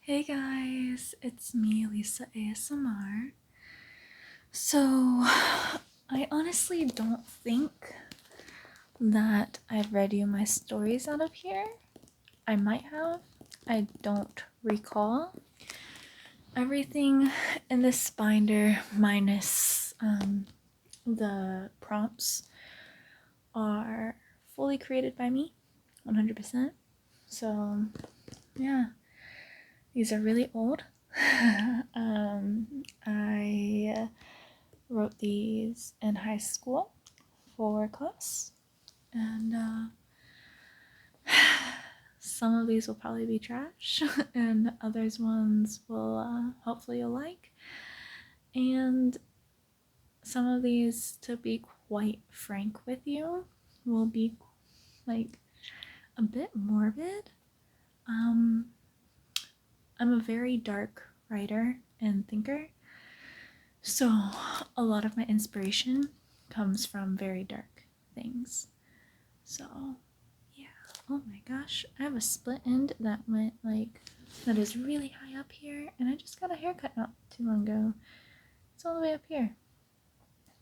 Hey guys, it's me, Lisa ASMR. So, I honestly don't think that I've read you my stories out of here. I might have. I don't recall. Everything in this binder, minus the prompts, are fully created by me, 100%. So, yeah. These are really old. I wrote these in high school for class, and some of these will probably be trash, and others ones will hopefully you'll like. And some of these, to be quite frank with you, will be like a bit morbid. I'm a very dark writer and thinker, so a lot of my inspiration comes from very dark things. So yeah. Oh my gosh, I have a split end that went that is really high up here, and I just got a haircut not too long ago. It's all the way up here.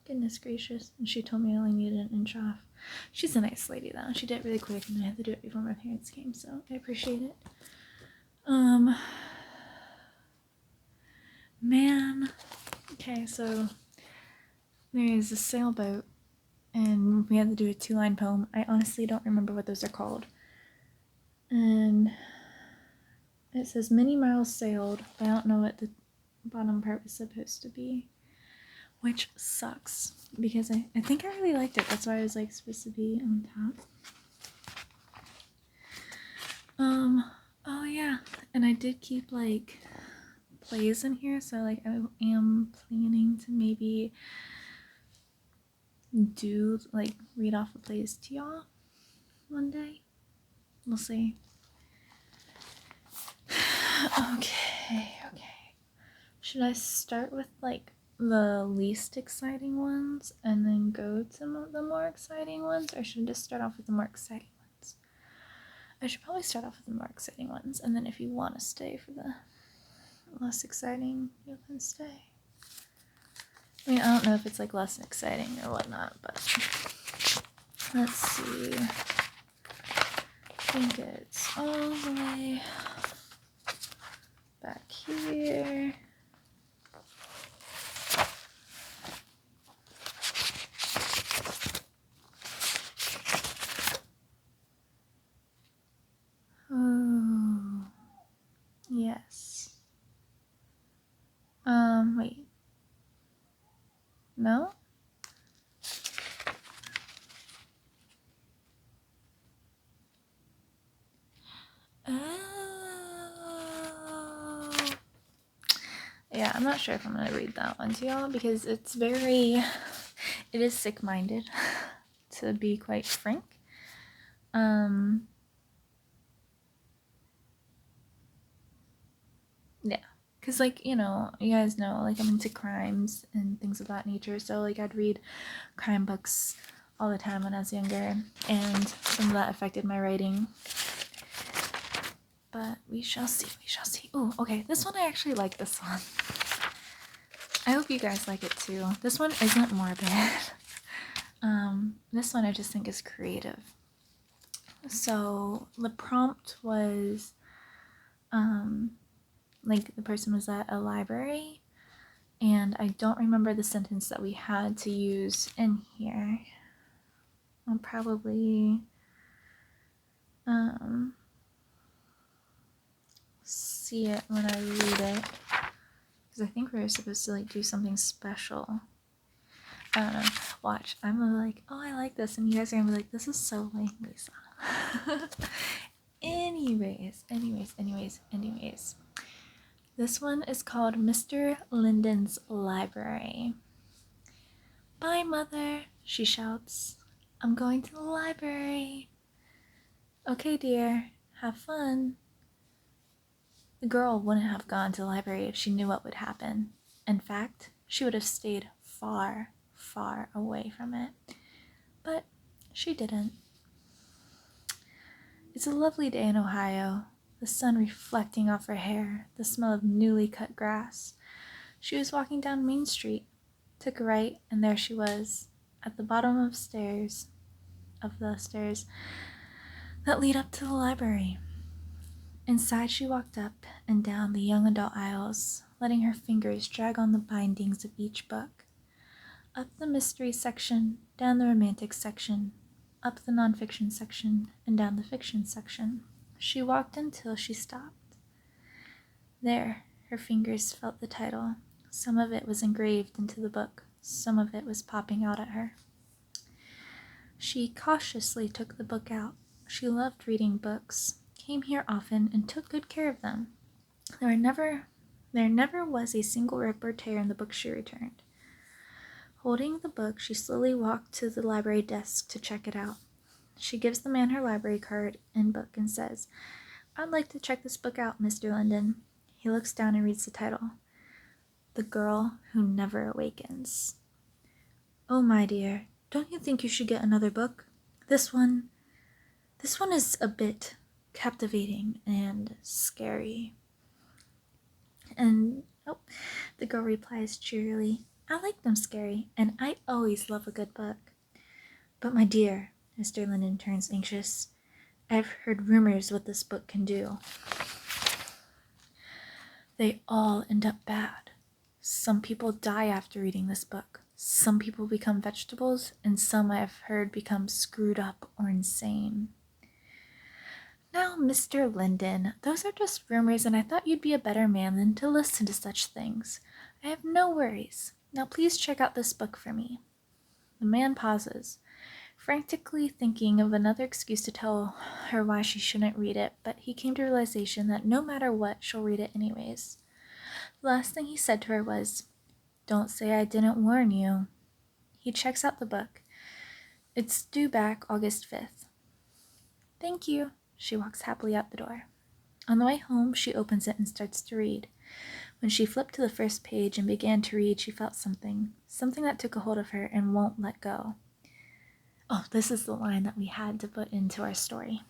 Goodness gracious. And she told me I only needed an inch off. She's a nice lady though. She did it really quick, and I had to do it before my parents came, so I appreciate it. Man. Okay, so there's a sailboat, and we had to do a 2-line poem. I honestly don't remember what those are called. And it says many miles sailed, but I don't know what the bottom part was supposed to be, which sucks because I think I really liked it. That's why I was supposed to be on top. Oh yeah, and I did keep plays in here, so I am planning to maybe do read off the plays to y'all one day. We'll see. Okay. Should I start with the least exciting ones and then go to the more exciting ones, or should I just start off with the more exciting ones? I should probably start off with the more exciting ones, and then if you want to stay for the less exciting, you can stay. I mean, I don't know if it's less exciting or whatnot, but let's see. I think it's all the way back here. Oh, yes. Wait. No? Oh. Yeah, I'm not sure if I'm gonna read that one to y'all because it is sick-minded, to be quite frank. Yeah, because you guys know, I'm into crimes and things of that nature, so I'd read crime books all the time when I was younger, and some of that affected my writing. But we shall see. Oh, okay, this one, I actually like this one. I hope you guys like it too. This one isn't morbid. This one I just think is creative. So the prompt was, the person was at a library, and I don't remember the sentence that we had to use in here. I'll probably see it when I read it, because I think we were supposed to do something special. I don't know. Watch. I'm gonna oh, I like this, and you guys are gonna be like, this is so lame, Lisa. Anyways. This one is called Mr. Linden's Library. Bye, Mother, she shouts. I'm going to the library. Okay, dear, have fun. The girl wouldn't have gone to the library if she knew what would happen. In fact, she would have stayed far, far away from it. But she didn't. It's a lovely day in Ohio. the sun reflecting off her hair, the smell of newly cut grass. She was walking down Main Street, took a right, and there she was, at the bottom of the stairs that lead up to the library. Inside she walked up and down the young adult aisles, letting her fingers drag on the bindings of each book. Up the mystery section, down the romantic section, up the nonfiction section, and down the fiction section. She walked until she stopped. There, her fingers felt the title. Some of it was engraved into the book. Some of it was popping out at her. She cautiously took the book out. She loved reading books, came here often, and took good care of them. There never was a single rip or tear in the book she returned. Holding the book, she slowly walked to the library desk to check it out. She gives the man her library card and book and says, "I'd like to check this book out, Mr. Linden." He looks down and reads the title. The Girl Who Never Awakens. "Oh, my dear, don't you think you should get another book? This one is a bit captivating and scary." And, the girl replies cheerily, "I like them scary, and I always love a good book." "But, my dear," Mr. Linden turns anxious, "I've heard rumors what this book can do. They all end up bad. Some people die after reading this book. Some people become vegetables, and some I've heard become screwed up or insane." "Now, Mr. Linden, those are just rumors, and I thought you'd be a better man than to listen to such things. I have no worries. Now please check out this book for me." The man pauses, frantically thinking of another excuse to tell her why she shouldn't read it, but he came to the realization that no matter what, she'll read it anyways. The last thing he said to her was, "Don't say I didn't warn you." He checks out the book. It's due back August 5th. "Thank you." She walks happily out the door. On the way home, she opens it and starts to read. When she flipped to the first page and began to read, she felt something that took a hold of her and won't let go. Oh, this is the line that we had to put into our story.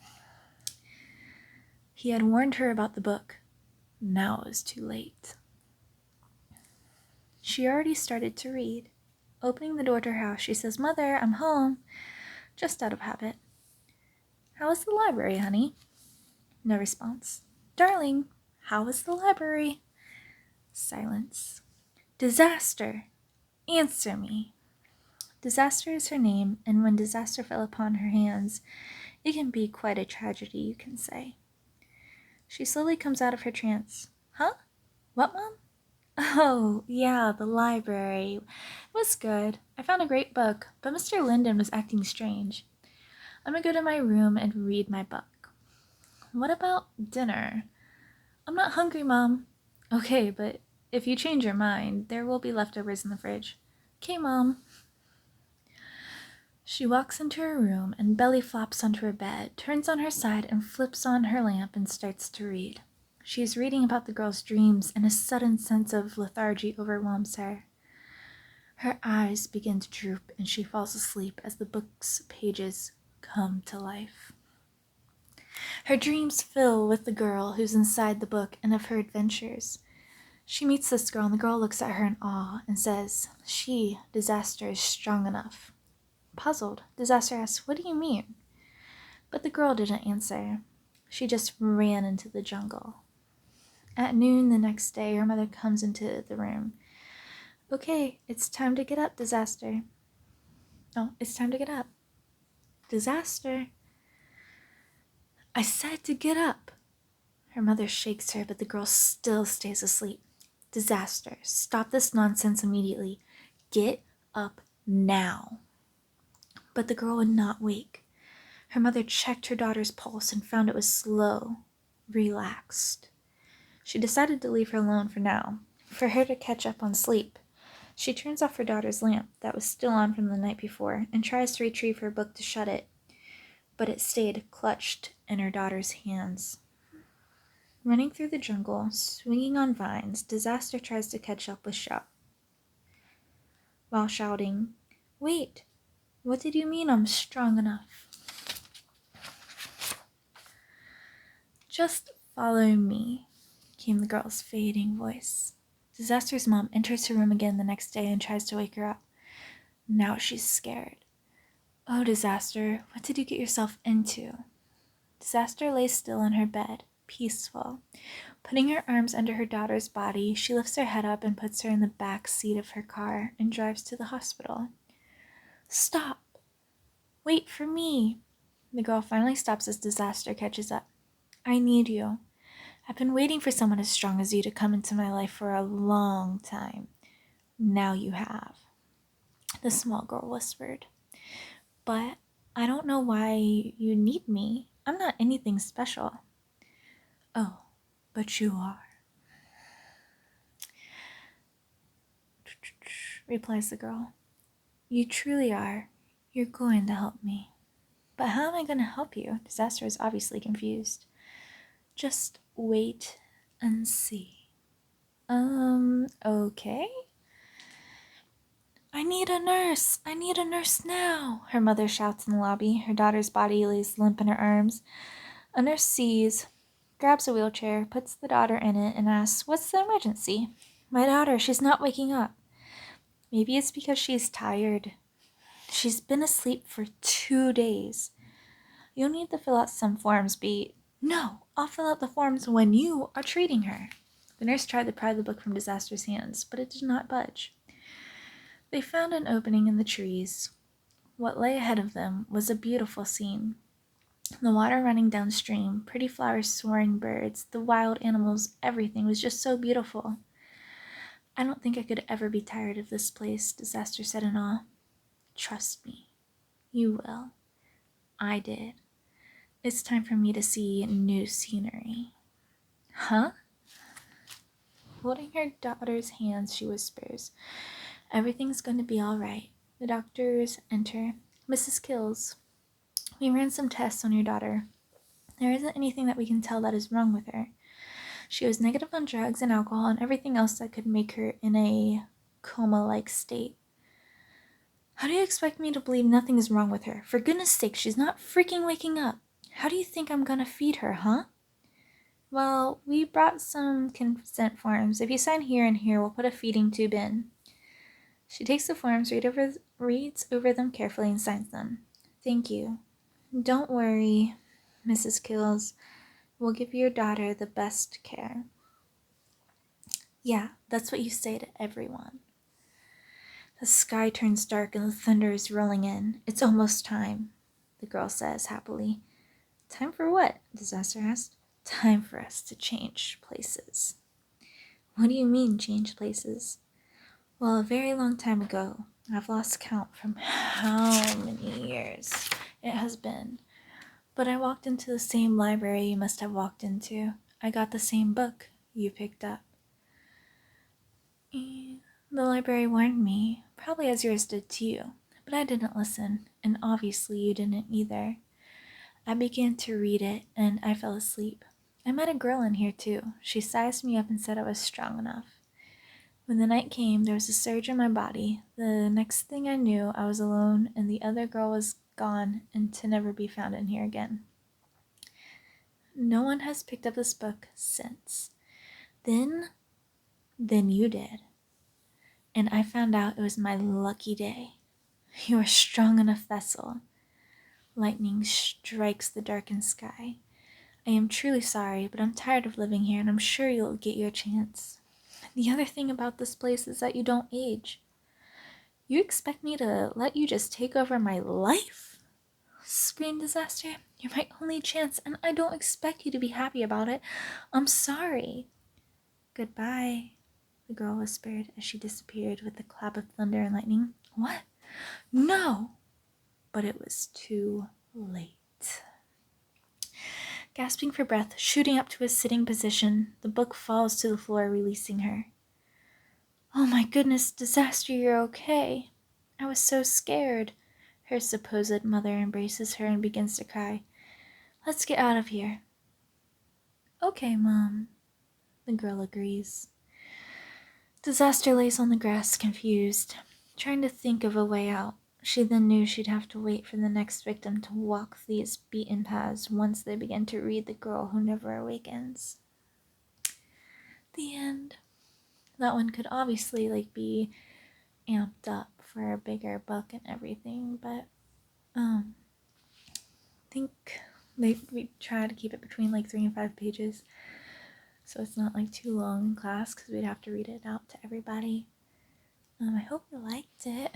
He had warned her about the book. Now it was too late. She already started to read. Opening the door to her house, she says, "Mother, I'm home," just out of habit. "How was the library, honey?" No response. "Darling, how was the library?" Silence. "Disaster! Answer me." Disaster is her name, and when disaster fell upon her hands, it can be quite a tragedy, you can say. She slowly comes out of her trance. "Huh? What, Mom?" "Oh, yeah, the library. It was good. I found a great book, but Mr. Linden was acting strange. I'm gonna go to my room and read my book." "What about dinner?" "I'm not hungry, Mom." "Okay, but if you change your mind, there will be leftovers in the fridge." "Okay, Mom." She walks into her room and belly flops onto her bed, turns on her side and flips on her lamp and starts to read. She is reading about the girl's dreams, and a sudden sense of lethargy overwhelms her. Her eyes begin to droop, and she falls asleep as the book's pages come to life. Her dreams fill with the girl who's inside the book and of her adventures. She meets this girl, and the girl looks at her in awe and says, Disaster, is strong enough. Puzzled, Disaster asks, "What do you mean?" But the girl didn't answer. She just ran into the jungle. At noon the next day, her mother comes into the room. "Okay, it's time to get up, Disaster." "Oh, it's time to get up." "Disaster." "I said to get up." Her mother shakes her, but the girl still stays asleep. "Disaster, stop this nonsense immediately. Get up now." But the girl would not wake. Her mother checked her daughter's pulse and found it was slow, relaxed. She decided to leave her alone for now, for her to catch up on sleep. She turns off her daughter's lamp that was still on from the night before and tries to retrieve her book to shut it, but it stayed clutched in her daughter's hands. Running through the jungle, swinging on vines, Disaster tries to catch up with Shout, while shouting, "Wait, what did you mean I'm strong enough?" Just Follow me, came the girl's fading voice. Disaster's mom enters her room again the next day and tries to wake her up. Now she's scared. Oh, Disaster, what did you get yourself into? Disaster lay still in her bed, peaceful. Putting her arms under her daughter's body, she lifts her head up and puts her in the back seat of her car and drives to the hospital. Stop! Wait for me! The girl finally stops as Disaster catches up. I need you. I've been waiting for someone as strong as you to come into my life for a long time. Now you have, the small girl whispered. But I don't know why you need me. I'm not anything special. Oh, but you are, replies the girl. You truly are. You're going to help me. But how am I going to help you? Disaster is obviously confused. Just wait and see. Okay? I need a nurse now, her mother shouts in the lobby. Her daughter's body lays limp in her arms. A nurse sees, grabs a wheelchair, puts the daughter in it, and asks, what's the emergency? My daughter, she's not waking up. Maybe it's because she's tired. She's been asleep for 2 days. You'll need to fill out some forms, Beat. No, I'll fill out the forms when you are treating her. The nurse tried to pry the book from Disaster's hands, but it did not budge. They found an opening in the trees. What lay ahead of them was a beautiful scene. The water running downstream, pretty flowers, soaring birds, the wild animals, everything was just so beautiful. I don't think I could ever be tired of this place, Disaster said in awe. Trust me, you will. I did. It's time for me to see new scenery. Huh? Holding her daughter's hands, she whispers, everything's going to be all right. The doctors enter. Mrs. Keels, we ran some tests on your daughter. There isn't anything that we can tell that is wrong with her. She was negative on drugs and alcohol and everything else that could make her in a coma-like state. How do you expect me to believe nothing is wrong with her? For goodness sake, she's not freaking waking up. How do you think I'm gonna feed her, huh? Well, we brought some consent forms. If you sign here and here, we'll put a feeding tube in. She takes the forms, reads over them carefully, and signs them. Thank you. Don't worry, Mrs. Keels. We'll give your daughter the best care. Yeah, that's what you say to everyone. The sky turns dark and the thunder is rolling in. It's almost time, the girl says happily. Time for what? Disaster asked. Time for us to change places. What do you mean, change places? Well, a very long time ago, I've lost count from how many years it has been, but I walked into the same library you must have walked into. I got the same book you picked up. The library warned me, probably as yours did to you, but I didn't listen, and obviously you didn't either. I began to read it, and I fell asleep. I met a girl in here too. She sized me up and said I was strong enough. When the night came, there was a surge in my body. The next thing I knew, I was alone, and the other girl was gone and to never be found in here again. No one has picked up this book since. Then you did. And I found out it was my lucky day. You are a strong enough vessel. Lightning strikes the darkened sky. I am truly sorry, but I'm tired of living here, and I'm sure you'll get your chance. The other thing about this place is that you don't age. You expect me to let you just take over my life? Screamed Disaster. You're my only chance, and I don't expect you to be happy about it. I'm sorry. Goodbye, the girl whispered as she disappeared with a clap of thunder and lightning. What? No! But it was too late. Gasping for breath, shooting up to a sitting position, the book falls to the floor, releasing her. Oh my goodness, Disaster, you're okay. I was so scared. Her supposed mother embraces her and begins to cry. Let's get out of here. Okay, Mom. The girl agrees. Disaster lays on the grass, confused, trying to think of a way out. She then knew she'd have to wait for the next victim to walk these beaten paths once they began to read The Girl Who Never Awakens. The end. That one could obviously be amped up for a bigger book and everything, but I think we try to keep it between 3 and 5 pages, so it's not too long in class because we'd have to read it out to everybody. I hope you liked it.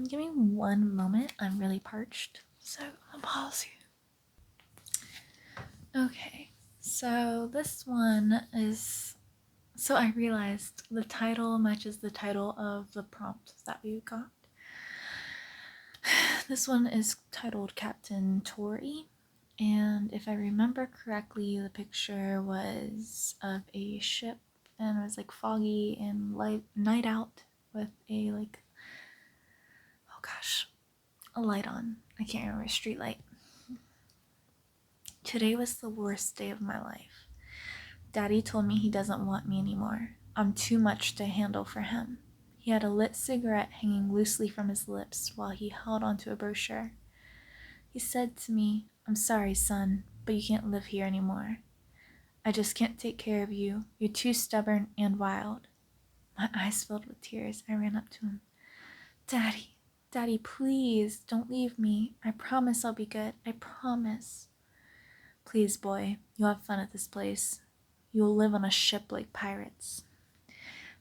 Give me one moment. I'm really parched, so I'll pause you. Okay, so this one is. So I realized the title matches the title of the prompt that we got. This one is titled Captain Tori, and if I remember correctly, the picture was of a ship, and it was foggy and night out with a a light on. I can't remember, street light. Today was the worst day of my life. Daddy told me he doesn't want me anymore. I'm too much to handle for him. He had a lit cigarette hanging loosely from his lips while he held onto a brochure. He said to me, "I'm sorry, son, but you can't live here anymore. I just can't take care of you. You're too stubborn and wild." My eyes filled with tears. I ran up to him. Daddy, please, don't leave me. I promise I'll be good. I promise. Please, boy, you'll have fun at this place. You'll live on a ship like pirates.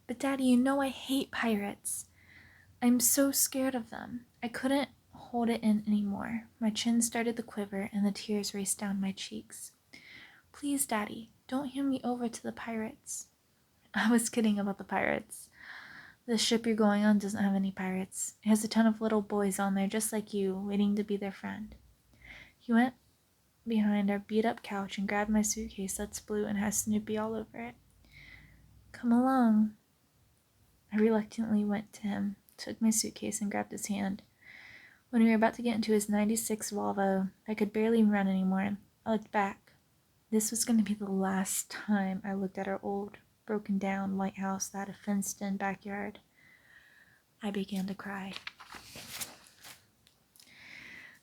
But Daddy, you know I hate pirates. I'm so scared of them. I couldn't hold it in anymore. My chin started to quiver and the tears raced down my cheeks. Please, Daddy, don't hand me over to the pirates. I was kidding about the pirates. The ship you're going on doesn't have any pirates. It has a ton of little boys on there just like you, waiting to be their friend. He went behind our beat-up couch and grabbed my suitcase that's blue and has Snoopy all over it. Come along. I reluctantly went to him, took my suitcase, and grabbed his hand. When we were about to get into his 96 Volvo, I could barely run anymore. I looked back. This was going to be the last time I looked at our old, broken-down white house that had a fenced-in backyard. I began to cry.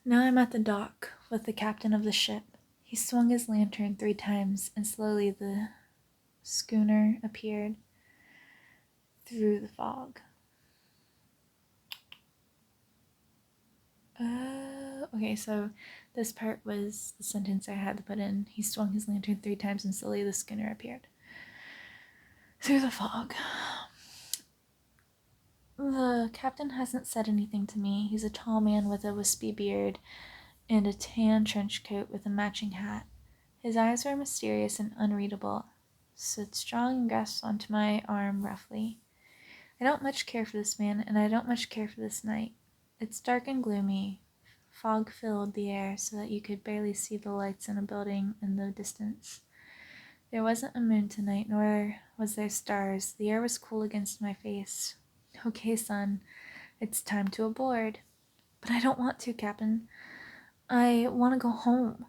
Now I'm at the dock with the captain of the ship. He swung his lantern 3 times, and slowly the schooner appeared through the fog. Okay, so this part was the sentence I had to put in. He swung his lantern 3 times, and slowly the schooner appeared through the fog. The captain hasn't said anything to me. He's a tall man with a wispy beard and a tan trench coat with a matching hat. His eyes were mysterious and unreadable. Stood strong and grasped onto my arm roughly. I don't much care for this man, and I don't much care for this night. It's dark and gloomy. Fog filled the air so that you could barely see the lights in a building in the distance. There wasn't a moon tonight, nor was there stars. The air was cool against my face. Okay, son, it's time to aboard. But I don't want to, Captain. I want to go home.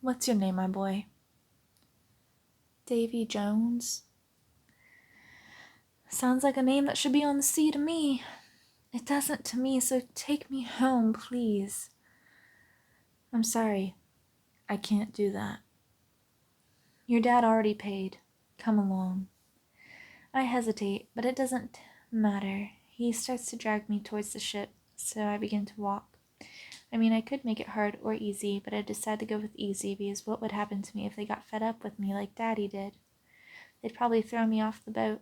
What's your name, my boy? Davy Jones. Sounds like a name that should be on the sea to me. It doesn't to me, so take me home, please. I'm sorry. I can't do that. Your dad already paid. Come along. I hesitate, but it doesn't matter. He starts to drag me towards the ship, so I begin to walk. I could make it hard or easy, but I decided to go with easy because what would happen to me if they got fed up with me like Daddy did? They'd probably throw me off the boat.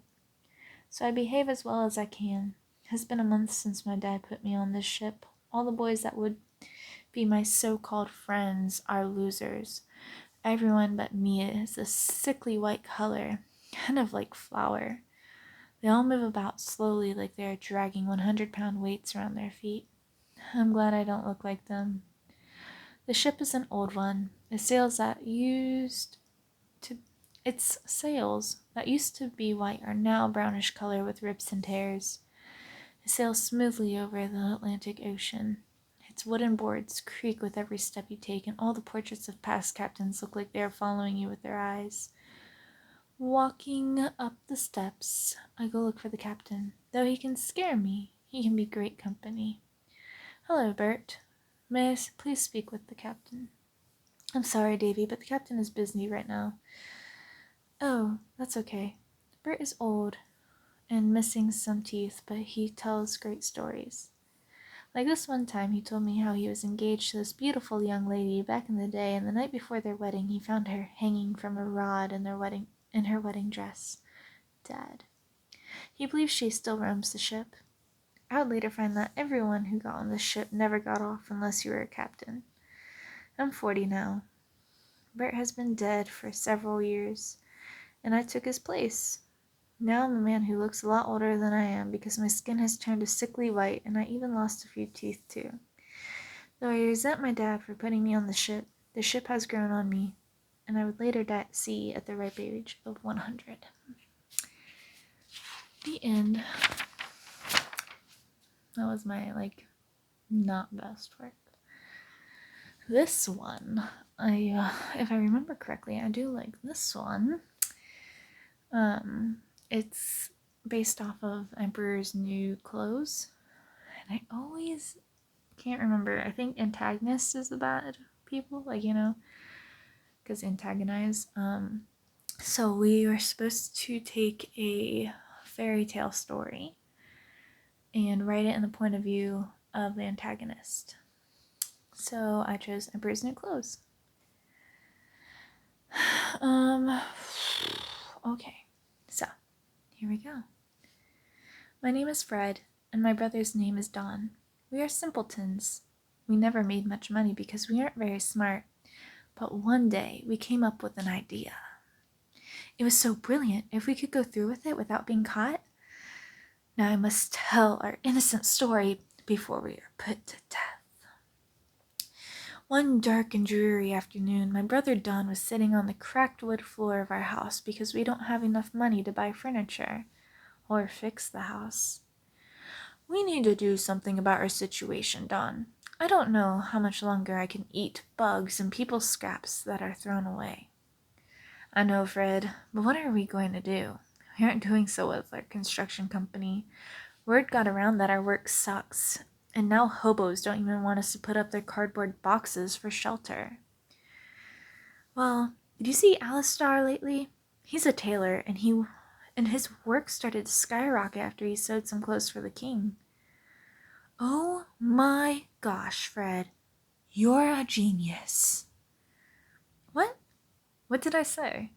So I behave as well as I can. It's been a month since my dad put me on this ship. All the boys that would be my so-called friends are losers. Everyone but me is a sickly white color, kind of like flour. They all move about slowly like they are dragging 100-pound weights around their feet. I'm glad I don't look like them. The ship is an old one. Its sails that used to be white are now brownish color with rips and tears. It sails smoothly over the Atlantic Ocean. Its wooden boards creak with every step you take, and all the portraits of past captains look like they are following you with their eyes. Walking up the steps, I go look for the captain. Though he can scare me, he can be great company. Hello, Bert. May I please speak with the captain? I'm sorry, Davy, but the captain is busy right now. Oh, that's okay. Bert is old and missing some teeth, but he tells great stories. Like this one time, he told me how he was engaged to this beautiful young lady back in the day, and the night before their wedding, he found her hanging from a rod in her wedding dress, dead. He believes she still roams the ship. I would later find that everyone who got on the ship never got off unless you were a captain. I'm 40 now. Bert has been dead for several years, and I took his place. Now I'm a man who looks a lot older than I am because my skin has turned a sickly white, and I even lost a few teeth too. Though I resent my dad for putting me on the ship has grown on me, and I would later die at sea at the ripe age of 100. The end. That was my, not best work. This one, if I remember correctly, I do like this one. It's based off of Emperor's New Clothes, and I always can't remember. I think antagonist is the bad people, because antagonize. So we were supposed to take a fairy tale story and write it in the point of view of the antagonist. So I chose Emperor's New Clothes. Okay, so here we go. My name is Fred, and my brother's name is Don. We are simpletons. We never made much money because we aren't very smart, but one day we came up with an idea. It was so brilliant if we could go through with it without being caught. Now I must tell our innocent story before we are put to death. One dark and dreary afternoon, my brother Don was sitting on the cracked wood floor of our house because we don't have enough money to buy furniture or fix the house. We need to do something about our situation, Don. I don't know how much longer I can eat bugs and people's scraps that are thrown away. I know, Fred, but what are we going to do? We aren't doing so with our construction company. Word got around that our work sucks, and now hobos don't even want us to put up their cardboard boxes for shelter. Well, did you see Alistar lately? He's a tailor, and his work started to skyrocket after he sewed some clothes for the king. Oh my gosh, Fred, you're a genius. What? What did I say?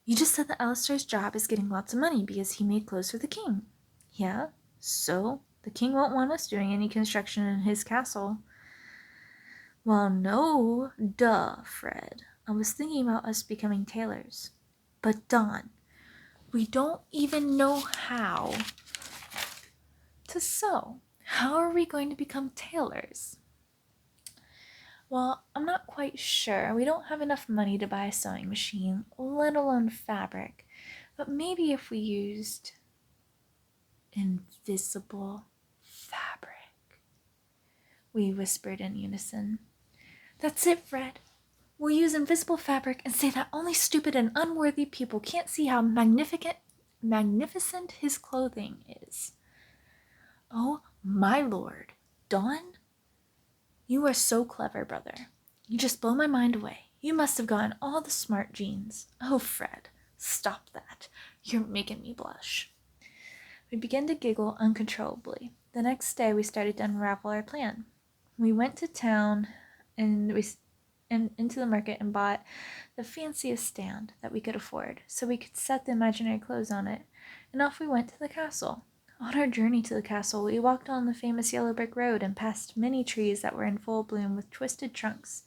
You just said that Alistar's job is getting lots of money because he made clothes for the king. Yeah, so the king won't want us doing any construction in his castle. Well, no, duh, Fred. I was thinking about us becoming tailors. But Don, we don't even know how to sew. How are we going to become tailors? Well, I'm not quite sure. We don't have enough money to buy a sewing machine, let alone fabric. But maybe if we used invisible fabric. We whispered in unison. That's it, Fred. We'll use invisible fabric and say that only stupid and unworthy people can't see how magnificent his clothing is. Oh, my lord. Don? You are so clever, brother. You just blow my mind away. You must have gotten all the smart genes. Oh, Fred, stop that. You're making me blush. We began to giggle uncontrollably. The next day we started to unravel our plan. We went to town and into the market and bought the fanciest stand that we could afford so we could set the imaginary clothes on it, and off we went to the castle. On our journey to the castle, we walked on the famous yellow brick road and passed many trees that were in full bloom with twisted trunks.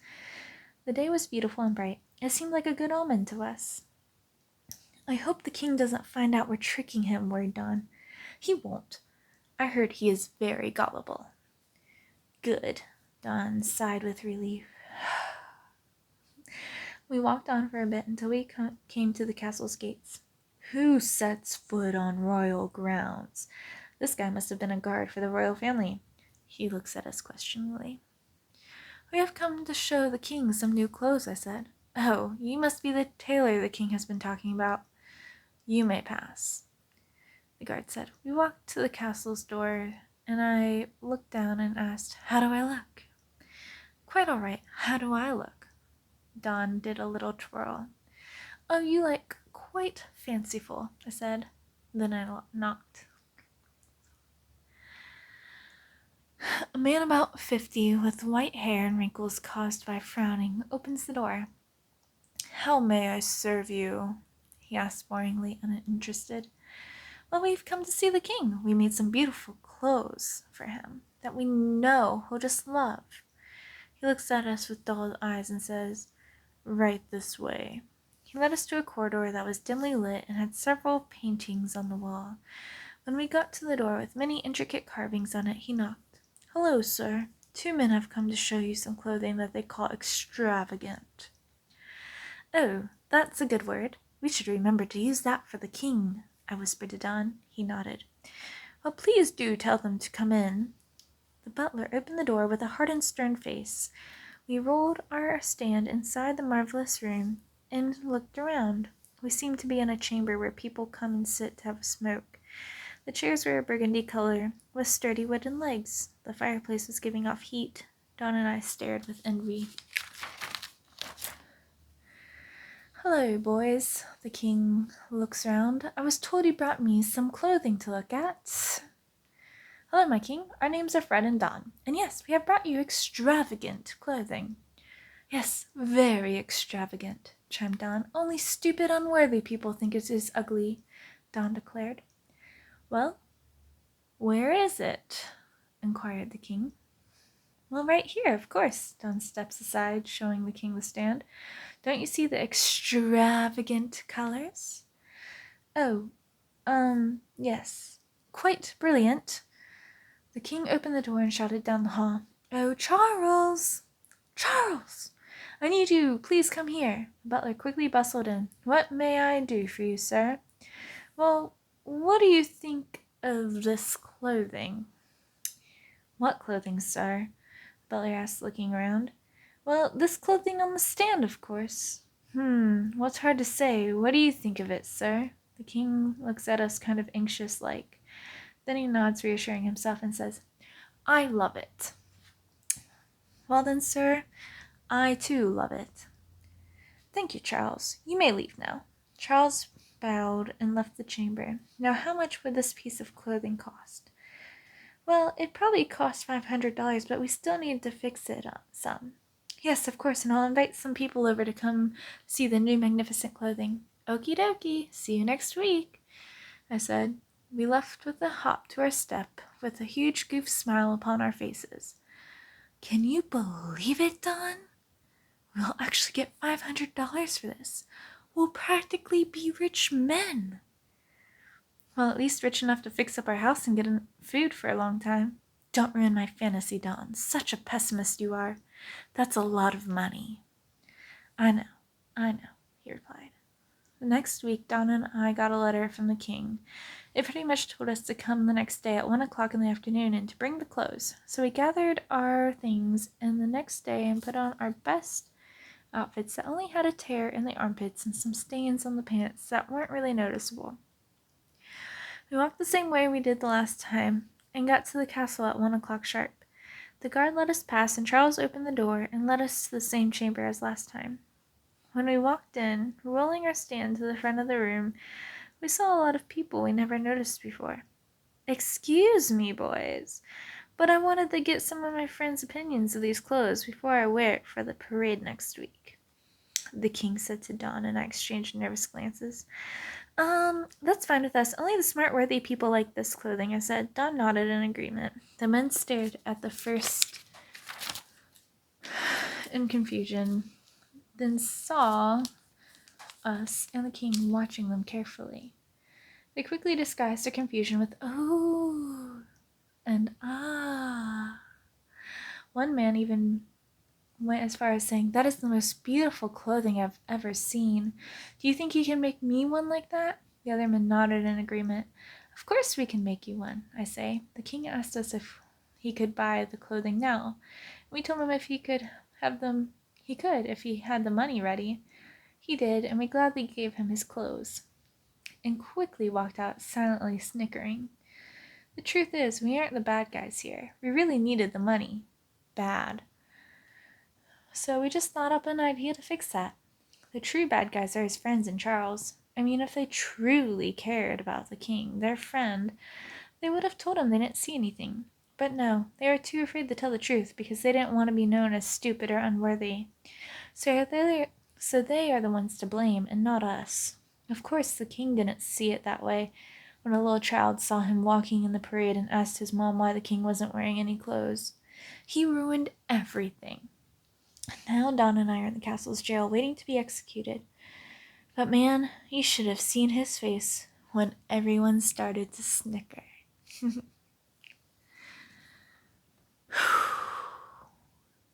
The day was beautiful and bright. It seemed like a good omen to us. I hope the king doesn't find out we're tricking him, worried Don. He won't. I heard he is very gullible. Good, Don sighed with relief. We walked on for a bit until we came to the castle's gates. Who sets foot on royal grounds? This guy must have been a guard for the royal family. He looks at us questioningly. We have come to show the king some new clothes, I said. Oh, you must be the tailor the king has been talking about. You may pass, the guard said. We walked to the castle's door, and I looked down and asked, how do I look? Quite all right. How do I look? Don did a little twirl. Oh, you look quite fanciful, I said. Then I knocked. A man about 50, with white hair and wrinkles caused by frowning, opens the door. How may I serve you? He asked boringly, uninterested. Well, we've come to see the king. We made some beautiful clothes for him that we know he'll just love. He looks at us with dull eyes and says, right this way. He led us to a corridor that was dimly lit and had several paintings on the wall. When we got to the door with many intricate carvings on it, he knocked. Hello, sir. 2 men have come to show you some clothing that they call extravagant. Oh, that's a good word. We should remember to use that for the king, I whispered to Don. He nodded. Well, please do tell them to come in. The butler opened the door with a hard and stern face. We rolled our stand inside the marvelous room and looked around. We seemed to be in a chamber where people come and sit to have a smoke. The chairs were a burgundy color, with sturdy wooden legs. The fireplace was giving off heat. Don and I stared with envy. Hello, boys. The king looks round. I was told you brought me some clothing to look at. Hello, my king. Our names are Fred and Don. And yes, we have brought you extravagant clothing. Yes, very extravagant, chimed Don. Only stupid, unworthy people think it is ugly, Don declared. Well, where is it? Inquired the king. Well, right here, of course. Don steps aside, showing the king the stand. Don't you see the extravagant colors? Oh, yes. Quite brilliant. The king opened the door and shouted down the hall. Oh, Charles! Charles! I need you. Please come here. The butler quickly bustled in. What may I do for you, sir? Well, what do you think of this clothing? What clothing, sir? The butler asked, looking around. Well, this clothing on the stand, of course. What's hard to say? What do you think of it, sir? The king looks at us kind of anxious-like. Then he nods, reassuring himself, and says, I love it. Well then, sir, I too love it. Thank you, Charles. You may leave now. Charles bowed and left the chamber. Now, how much would this piece of clothing cost? Well, it probably cost $500, but we still need to fix it up some. Yes, of course, and I'll invite some people over to come see the new magnificent clothing. Okie dokie, see you next week, I said. We left with a hop to our step, with a huge goof smile upon our faces. Can you believe it, Don? We'll actually get $500 for this. We'll practically be rich men. Well, at least rich enough to fix up our house and get food for a long time. Don't ruin my fantasy, Don. Such a pessimist you are. That's a lot of money. I know, he replied. The next week, Don and I got a letter from the king. It pretty much told us to come the next day at 1 o'clock in the afternoon and to bring the clothes. So we gathered our things and the next day and put on our best outfits that only had a tear in the armpits and some stains on the pants that weren't really noticeable. We walked the same way we did the last time and got to the castle at 1 o'clock sharp. The guard let us pass and Charles opened the door and led us to the same chamber as last time. When we walked in, rolling our stand to the front of the room, we saw a lot of people we never noticed before. Excuse me, boys, but I wanted to get some of my friends' opinions of these clothes before I wear it for the parade next week, the king said to Don, and I exchanged nervous glances. That's fine with us. Only the smart, worthy people like this clothing, I said. Don nodded in agreement. The men stared at the first in confusion, then saw us and the king watching them carefully. They quickly disguised their confusion with "oh" and "ah." One man even went as far as saying, "That is the most beautiful clothing I've ever seen. Do you think you can make me one like that?" The other men nodded in agreement. "Of course we can make you one," I say. The king asked us if he could buy the clothing now. We told him if he could have them, he could if he had the money ready. He did, and we gladly gave him his clothes. and quickly walked out, silently snickering. The truth is, we aren't the bad guys here. We really needed the money. Bad. So we just thought up an idea to fix that. The true bad guys are his friends and Charles. I mean, if they truly cared about the king, their friend, they would have told him they didn't see anything. But no, they were too afraid to tell the truth because they didn't want to be known as stupid or unworthy. So they are the ones to blame and not us. Of course, the king didn't see it that way when a little child saw him walking in the parade and asked his mom why the king wasn't wearing any clothes. He ruined everything. Now Don and I are in the castle's jail waiting to be executed. But man, you should have seen his face when everyone started to snicker.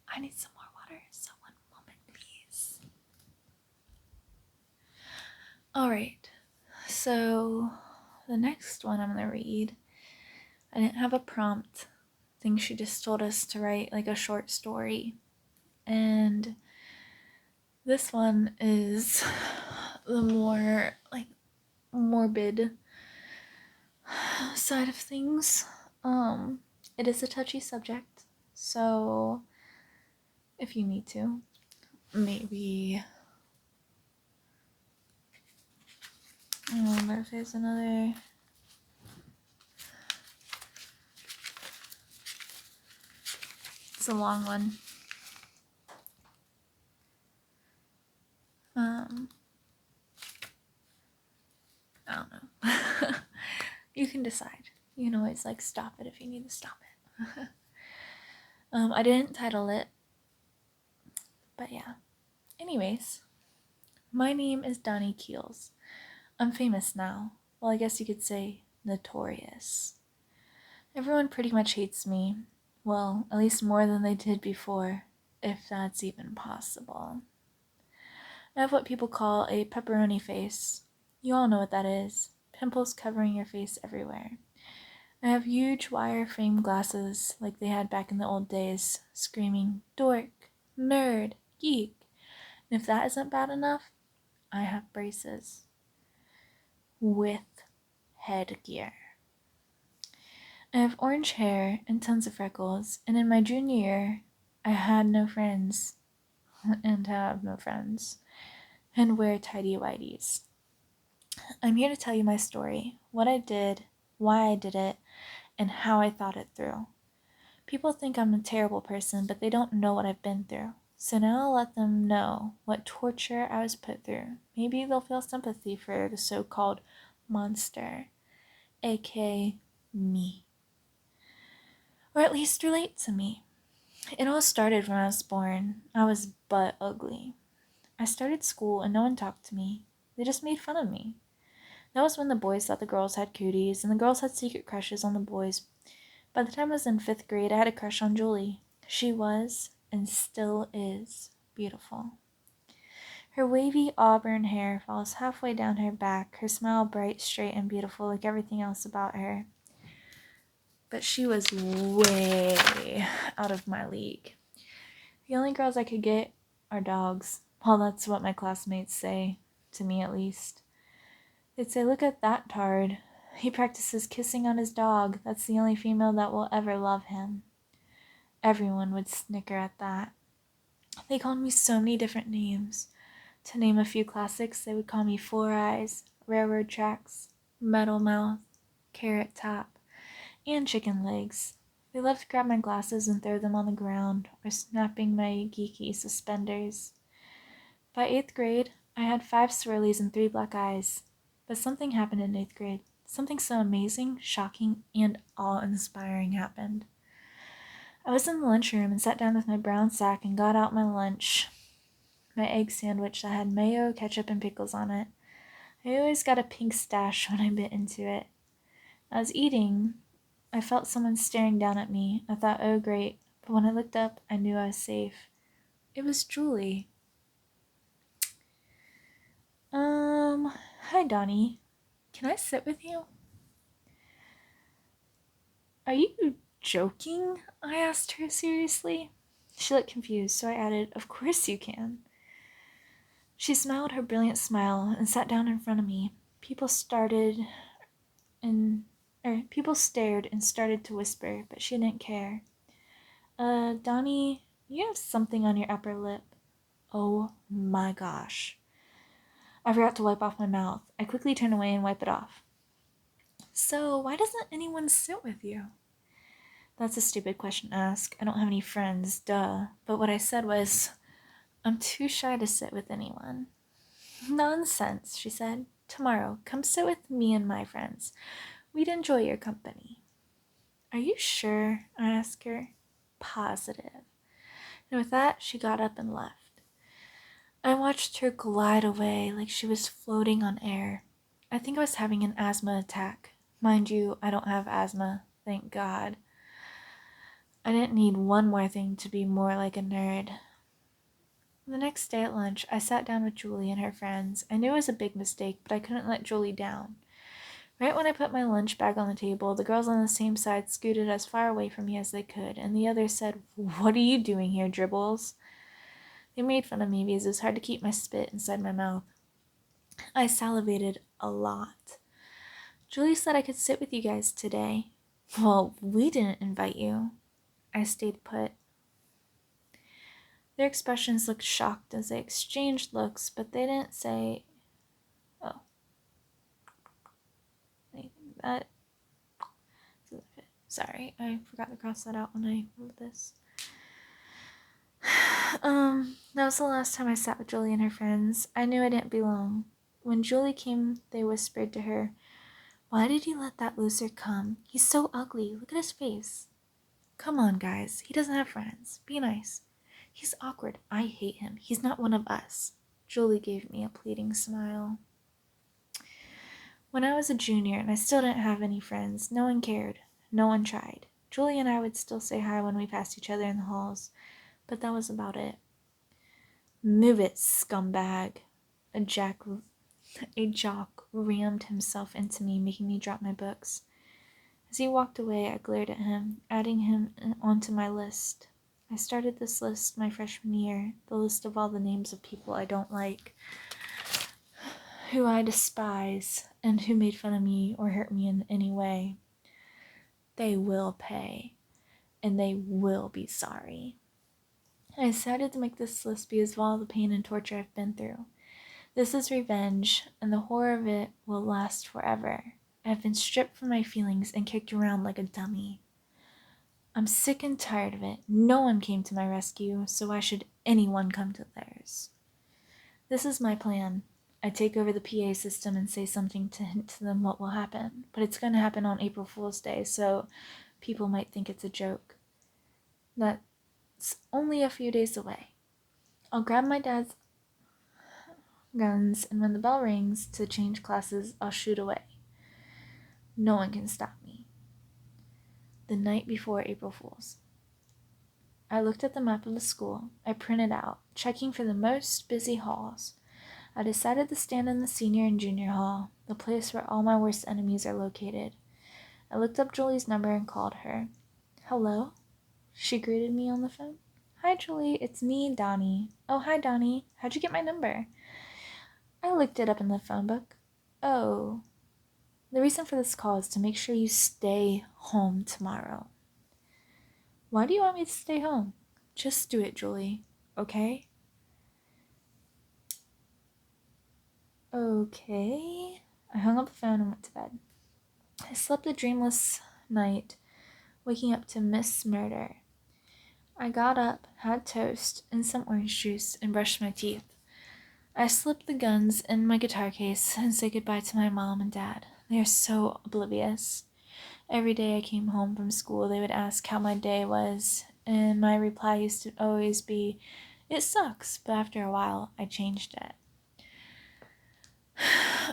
I need some more water, so one moment, please. Alright, so the next one I'm going to read, I didn't have a prompt. I think she just told us to write like a short story. And this one is the more like morbid side of things. It is a touchy subject, so if you need to, maybe there's another. It's a long one. I don't know. You can decide. You can always stop it if you need to stop it. I didn't title it, but yeah. Anyways, my name is Donnie Keels. I'm famous now. Well, I guess you could say notorious. Everyone pretty much hates me. Well, at least more than they did before, if that's even possible. I have what people call a pepperoni face. You all know what that is. Pimples covering your face everywhere. I have huge wire frame glasses like they had back in the old days, screaming, dork, nerd, geek. And if that isn't bad enough, I have braces. With headgear. I have orange hair and tons of freckles, and in my junior year, I had no friends, and have no friends, and wear tidy whities. I'm here to tell you my story, what I did, why I did it, and how I thought it through. People think I'm a terrible person, but they don't know what I've been through. So now I'll let them know what torture I was put through. Maybe they'll feel sympathy for the so-called monster, aka me. Or at least relate to me. It all started when I was born. I was butt ugly. I started school and no one talked to me. They just made fun of me. That was when the boys thought the girls had cooties and the girls had secret crushes on the boys. By the time I was in 5th grade, I had a crush on Julie. She was, and still is, beautiful. Her wavy auburn hair falls halfway down her back, her smile bright, straight, and beautiful like everything else about her. But she was way out of my league. The only girls I could get are dogs. Well, that's what my classmates say, to me at least. They'd say, look at that tard. He practices kissing on his dog. That's the only female that will ever love him. Everyone would snicker at that. They called me so many different names. To name a few classics, they would call me Four Eyes, Railroad Tracks, Metal Mouth, Carrot Top, and Chicken Legs. They loved to grab my glasses and throw them on the ground, or snapping my geeky suspenders. By 8th grade, I had 5 swirlies and 3 black eyes. But something happened in 8th grade. Something so amazing, shocking, and awe-inspiring happened. I was in the lunchroom and sat down with my brown sack and got out my lunch. My egg sandwich that had mayo, ketchup, and pickles on it. I always got a pink stash when I bit into it. I was eating. I felt someone staring down at me. I thought, oh great. But when I looked up, I knew I was safe. It was Julie. Hi Donnie. Can I sit with you? Are you joking? I asked her seriously. She looked confused, so I added, of course you can. She smiled her brilliant smile and sat down in front of me. People people stared and started to whisper, but she didn't care. Donnie, you have something on your upper lip. Oh my gosh. I forgot to wipe off my mouth. I quickly turn away and wipe it off. So, why doesn't anyone sit with you? That's a stupid question to ask. I don't have any friends, duh. But what I said was, I'm too shy to sit with anyone. Nonsense, she said. Tomorrow, come sit with me and my friends. We'd enjoy your company. Are you sure? I asked her. Positive. And with that, she got up and left. I watched her glide away like she was floating on air. I think I was having an asthma attack. Mind you, I don't have asthma, thank God. I didn't need one more thing to be more like a nerd. The next day at lunch, I sat down with Julie and her friends. I knew it was a big mistake, but I couldn't let Julie down. Right when I put my lunch bag on the table, the girls on the same side scooted as far away from me as they could, and the others said, "What are you doing here, Dribbles?" They made fun of me because it was hard to keep my spit inside my mouth. I salivated a lot. Julie said I could sit with you guys today. Well, we didn't invite you. I stayed put. Their expressions looked shocked as they exchanged looks, but they didn't say, oh, anything. That doesn't fit. Sorry, I forgot to cross that out when I wrote this. That was the last time I sat with Julie and her friends. I knew I didn't belong. When Julie came, they whispered to her, "Why did you let that loser come? He's so ugly. Look at his face." Come on, guys. He doesn't have friends. Be nice. He's awkward. I hate him. He's not one of us. Julie gave me a pleading smile. When I was a junior and I still didn't have any friends, no one cared. No one tried. Julie and I would still say hi when we passed each other in the halls, but that was about it. Move it, scumbag. A jock rammed himself into me, making me drop my books. As he walked away, I glared at him, adding him onto my list. I started this list my freshman year, the list of all the names of people I don't like, who I despise, and who made fun of me or hurt me in any way. They will pay, and they will be sorry. I decided to make this list because of all the pain and torture I've been through. This is revenge, and the horror of it will last forever. I have been stripped from my feelings and kicked around like a dummy. I'm sick and tired of it. No one came to my rescue, so why should anyone come to theirs? This is my plan. I take over the PA system and say something to hint to them what will happen, but it's going to happen on April Fool's Day, so people might think it's a joke. That's only a few days away. I'll grab my dad's guns, and when the bell rings to change classes, I'll shoot away. No one can stop me. The night before April Fool's. I looked at the map of the school. I printed out, checking for the most busy halls. I decided to stand in the senior and junior hall, the place where all my worst enemies are located. I looked up Julie's number and called her. "Hello?" She greeted me on the phone. "Hi, Julie. It's me, Donnie." "Oh, hi, Donnie. How'd you get my number?" I looked it up in the phone book. "Oh. The reason for this call is to make sure you stay home tomorrow." "Why do you want me to stay home?" "Just do it, Julie. Okay?" Okay. I hung up the phone and went to bed. I slept a dreamless night, waking up to Miss Murder. I got up, had toast and some orange juice, and brushed my teeth. I slipped the guns in my guitar case and said goodbye to my mom and dad. They are so oblivious. Every day I came home from school, they would ask how my day was, and my reply used to always be, "It sucks," but after a while, I changed it.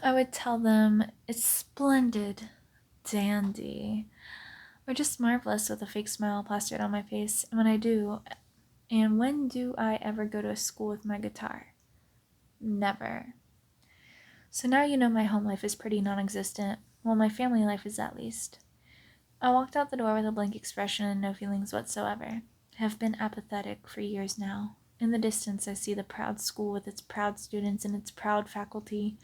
I would tell them, "It's splendid, dandy," or just marvelous with a fake smile plastered on my face. And when do I ever go to school with my guitar? Never. So now you know my home life is pretty non-existent. Well, my family life is at least. I walked out the door with a blank expression and no feelings whatsoever. I have been apathetic for years now. In the distance, I see the proud school with its proud students and its proud faculty.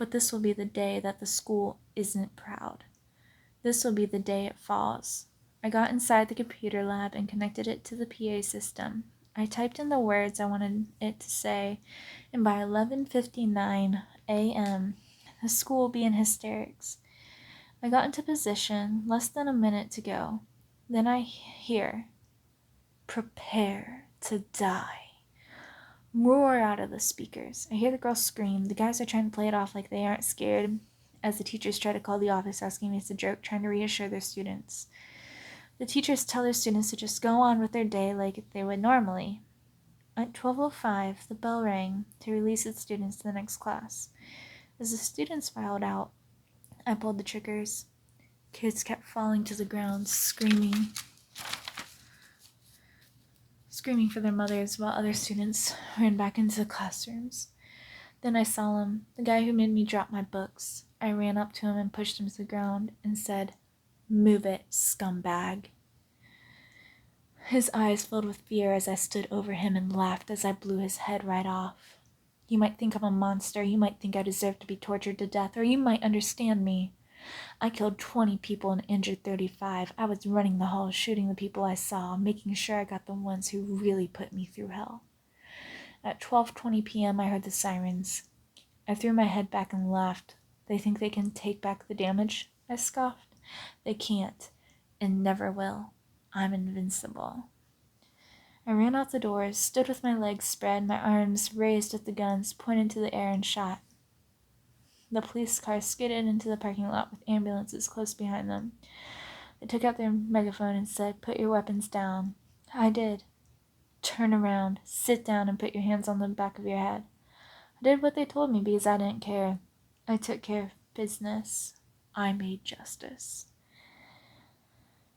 But this will be the day that the school isn't proud. This will be the day it falls. I got inside the computer lab and connected it to the PA system. I typed in the words I wanted it to say, and by 11:59 a.m., the school will be in hysterics. I got into position, less than a minute to go. Then I hear, "Prepare to die," roar out of the speakers. I hear the girls scream. The guys are trying to play it off like they aren't scared, as the teachers try to call the office asking me it's a joke, trying to reassure their students. The teachers tell their students to just go on with their day like they would normally. At 12:05, the bell rang to release its students to the next class. As the students filed out, I pulled the triggers. Kids kept falling to the ground, screaming for their mothers, while other students ran back into the classrooms. Then I saw him, the guy who made me drop my books. I ran up to him and pushed him to the ground and said, "Move it, scumbag." His eyes filled with fear as I stood over him and laughed as I blew his head right off. You might think I'm a monster, you might think I deserve to be tortured to death, or you might understand me. I killed 20 people and injured 35. I was running the halls, shooting the people I saw, making sure I got the ones who really put me through hell. At 12:20 p.m., I heard the sirens. I threw my head back and laughed. They think they can take back the damage? I scoffed. They can't, and never will. I'm invincible. I ran out the doors, stood with my legs spread, my arms raised with the guns pointed to the air, and shot. The police cars skidded into the parking lot with ambulances close behind them. They took out their megaphone and said, "Put your weapons down." I did. "Turn around, sit down, and put your hands on the back of your head." I did what they told me because I didn't care. I took care of business. I made justice.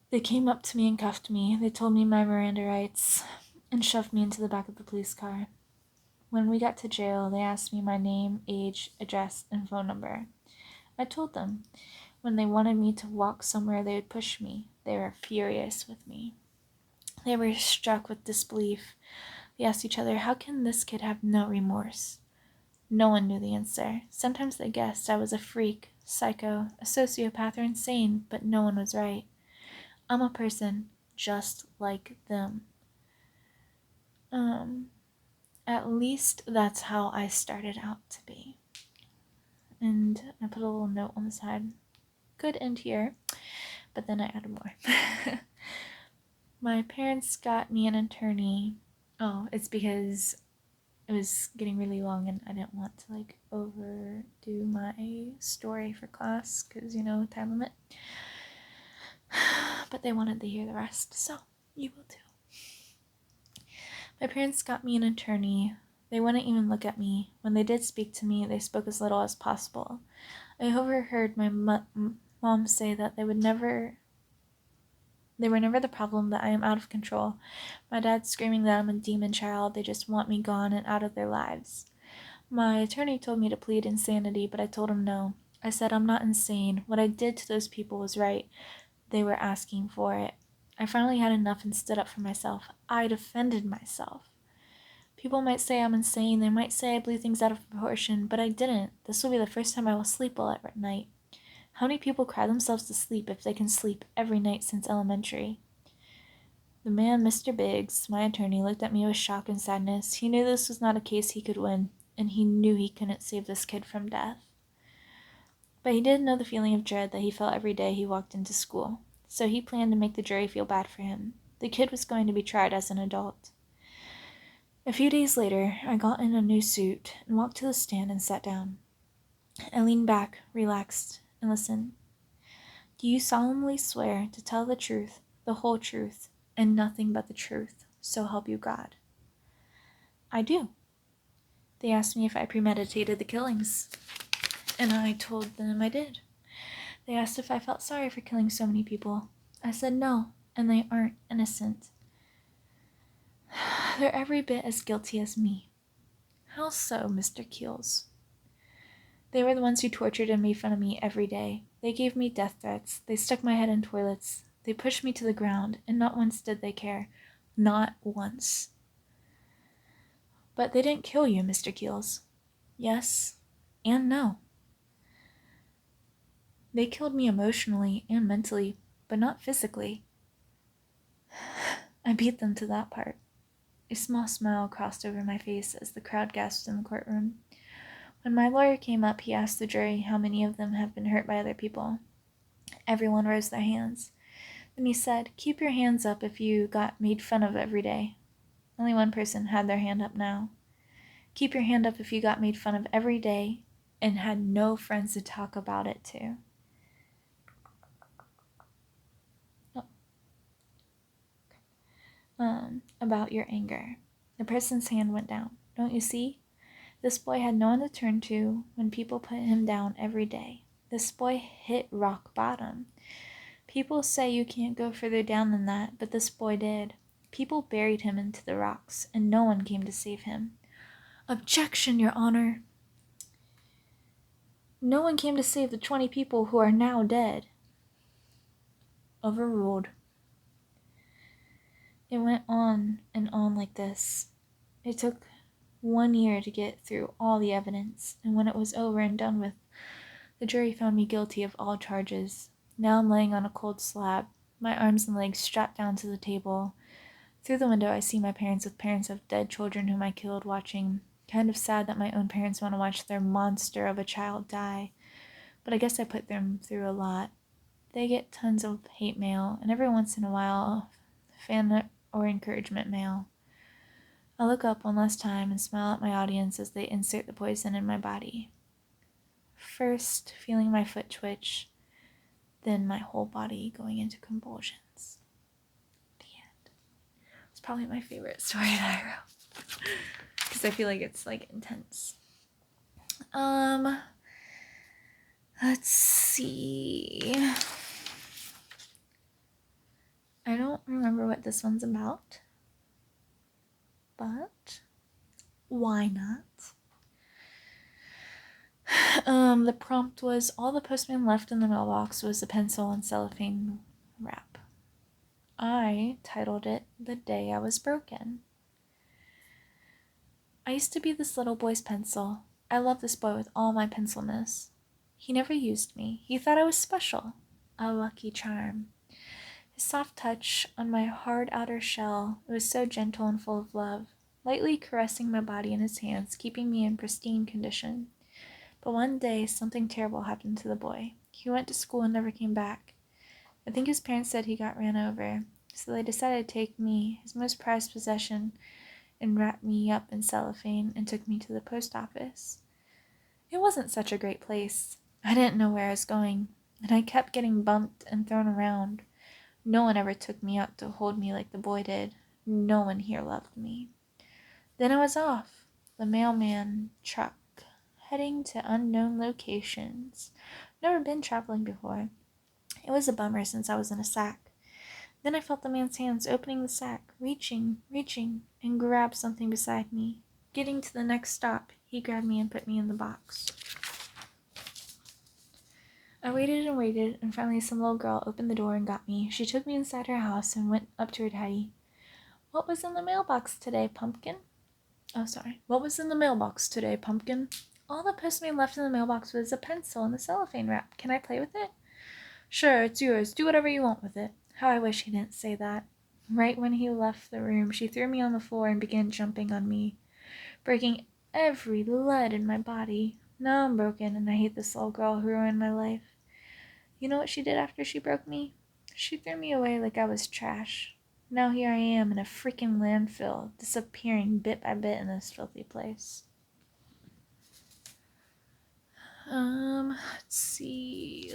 They came up to me and cuffed me. They told me my Miranda rights and shoved me into the back of the police car. When we got to jail, they asked me my name, age, address, and phone number. I told them. When they wanted me to walk somewhere, they would push me. They were furious with me. They were struck with disbelief. They asked each other, how can this kid have no remorse? No one knew the answer. Sometimes they guessed I was a freak, psycho, a sociopath, or insane, but no one was right. I'm a person just like them. At least that's how I started out to be. And I put a little note on the side. Could end here, but then I added more. My parents got me an attorney. Oh, it's because it was getting really long and I didn't want to overdo my story for class because, time limit. But they wanted to hear the rest, so you will too. My parents got me an attorney. They wouldn't even look at me. When they did speak to me, they spoke as little as possible. I overheard my mom say that they were never the problem, that I am out of control. My dad screaming that I'm a demon child, they just want me gone and out of their lives. My attorney told me to plead insanity, but I told him no. I said I'm not insane. What I did to those people was right. They were asking for it. I finally had enough and stood up for myself. I defended myself. People might say I'm insane. They might say I blew things out of proportion, but I didn't. This will be the first time I will sleep well at night. How many people cry themselves to sleep if they can sleep every night since elementary? The man, Mr. Biggs, my attorney, looked at me with shock and sadness. He knew this was not a case he could win, and he knew he couldn't save this kid from death. But he did know the feeling of dread that he felt every day he walked into school, so he planned to make the jury feel bad for him. The kid was going to be tried as an adult. A few days later, I got in a new suit and walked to the stand and sat down. I leaned back, relaxed, and listened. Do you solemnly swear to tell the truth, the whole truth, and nothing but the truth, so help you God? I do. They asked me if I premeditated the killings, and I told them I did. They asked if I felt sorry for killing so many people. I said no, and they aren't innocent. They're every bit as guilty as me. How so, Mr. Keels? They were the ones who tortured and made fun of me every day. They gave me death threats. They stuck my head in toilets. They pushed me to the ground, and not once did they care. Not once. But they didn't kill you, Mr. Keels. Yes and no. They killed me emotionally and mentally, but not physically. I beat them to that part. A small smile crossed over my face as the crowd gasped in the courtroom. When my lawyer came up, he asked the jury how many of them have been hurt by other people. Everyone raised their hands. Then he said, "Keep your hands up if you got made fun of every day." Only one person had their hand up now. Keep your hand up if you got made fun of every day and had no friends to talk about it to. About your anger. The person's hand went down. Don't you see? This boy had no one to turn to when people put him down every day. This boy hit rock bottom. People say you can't go further down than that, but this boy did. People buried him into the rocks, and no one came to save him. Objection, Your Honor. No one came to save the 20 people who are now dead. Overruled. It went on and on like this. It took 1 year to get through all the evidence, and when it was over and done with, the jury found me guilty of all charges. Now I'm laying on a cold slab, my arms and legs strapped down to the table. Through the window I see my parents with parents of dead children whom I killed watching. Kind of sad that my own parents want to watch their monster of a child die, but I guess I put them through a lot. They get tons of hate mail, and every once in a while, fan or encouragement mail. I look up one last time and smile at my audience as they insert the poison in my body. First, feeling my foot twitch, then my whole body going into convulsions. The end. It's probably my favorite story that I wrote, because I feel like it's, like, intense. Let's see. I don't remember what this one's about, but why not? The prompt was, all the postman left in the mailbox was a pencil and cellophane wrap. I titled it, The Day I Was Broken. I used to be this little boy's pencil. I loved this boy with all my pencilness. He never used me. He thought I was special. A lucky charm. His soft touch on my hard outer shell, it was so gentle and full of love, lightly caressing my body in his hands, keeping me in pristine condition. But one day, something terrible happened to the boy. He went to school and never came back. I think his parents said he got ran over, so they decided to take me, his most prized possession, and wrap me up in cellophane and took me to the post office. It wasn't such a great place. I didn't know where I was going, and I kept getting bumped and thrown around. No one ever took me out to hold me like the boy did. No one here loved me. Then I was off, the mailman truck, heading to unknown locations. Never been traveling before. It was a bummer since I was in a sack. Then I felt the man's hands opening the sack, reaching, and grabbed something beside me. Getting to the next stop, he grabbed me and put me in the box. I waited, and finally some little girl opened the door and got me. She took me inside her house and went up to her daddy. "What was in the mailbox today, Pumpkin?" What was in the mailbox today, Pumpkin? "All the postman left in the mailbox was a pencil and the cellophane wrap. Can I play with it?" "Sure, it's yours. Do whatever you want with it." How I wish he didn't say that. Right when he left the room, she threw me on the floor and began jumping on me, breaking every lead in my body. Now I'm broken, and I hate this little girl who ruined my life. You know what she did after she broke me? She threw me away like I was trash. Now here I am in a freaking landfill, disappearing bit by bit in this filthy place. Let's see.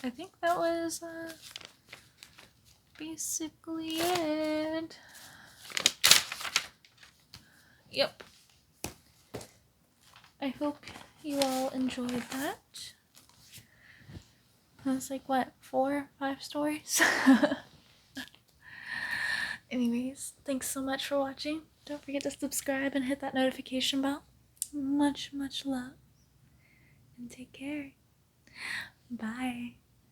I think that was, basically it. Yep. I hope you all enjoyed that. That's like, 4 or 5 stories? Anyways, thanks so much for watching. Don't forget to subscribe and hit that notification bell. Much love. And take care. Bye.